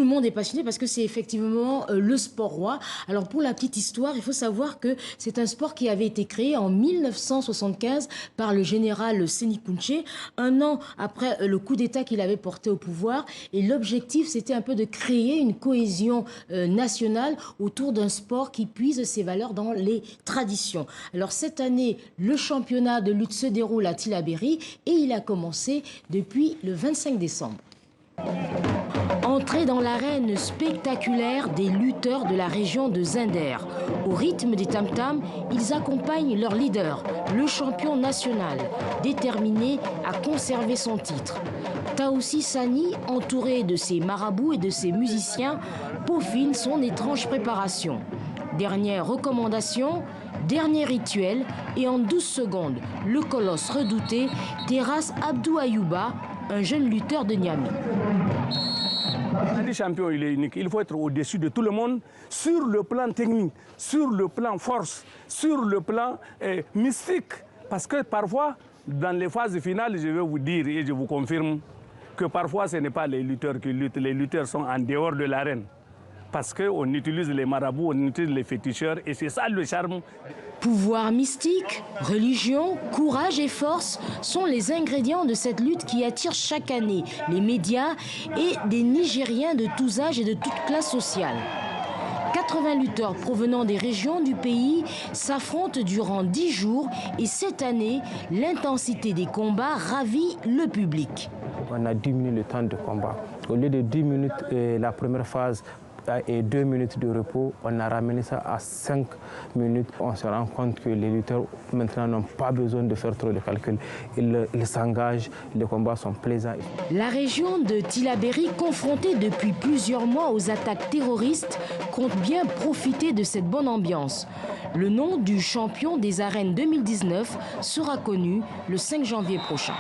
le monde est passionné parce que c'est effectivement le sport roi. Alors pour la petite histoire, il faut savoir que c'est un sport qui avait été créé en 1975 par le général Séni Kountché, un an après le coup d'État qu'il avait porté au pouvoir. Et l'objectif, c'était un peu de créer une cohésion nationale autour d'un sport qui puise ses valeurs dans les traditions. Alors cette année, le championnat de lutte se déroule à Tillabéri et il a commencé depuis le 25 décembre. Entrée dans l'arène spectaculaire des lutteurs de la région de Zinder. Au rythme des tam-tams, ils accompagnent leur leader, le champion national, déterminé à conserver son titre. Taoussi Sani, entouré de ses marabouts et de ses musiciens, peaufine son étrange préparation. Dernière recommandation, dernier rituel, et en 12 secondes, le colosse redouté terrasse Abdou Ayouba, un jeune lutteur de Niamey. Le champion, il est unique. Il faut être au-dessus de tout le monde sur le plan technique, sur le plan force, sur le plan mystique. Parce que parfois, dans les phases finales, je vais vous dire et je vous confirme que parfois ce n'est pas les lutteurs qui luttent. Les lutteurs sont en dehors de l'arène. Parce qu'on utilise les marabouts, on utilise les féticheurs et c'est ça le charme. Pouvoir mystique, religion, courage et force sont les ingrédients de cette lutte qui attire chaque année les médias et des Nigériens de tous âges et de toutes classes sociales. 80 lutteurs provenant des régions du pays s'affrontent durant 10 jours et cette année, l'intensité des combats ravit le public. On a diminué le temps de combat. Au lieu de 10 minutes, la première phase, et 2 minutes de repos, on a ramené ça à 5 minutes. On se rend compte que les lutteurs maintenant n'ont pas besoin de faire trop de calculs. Ils s'engagent, les combats sont plaisants. La région de Tillabéri, confrontée depuis plusieurs mois aux attaques terroristes, compte bien profiter de cette bonne ambiance. Le nom du champion des arènes 2019 sera connu le 5 janvier prochain.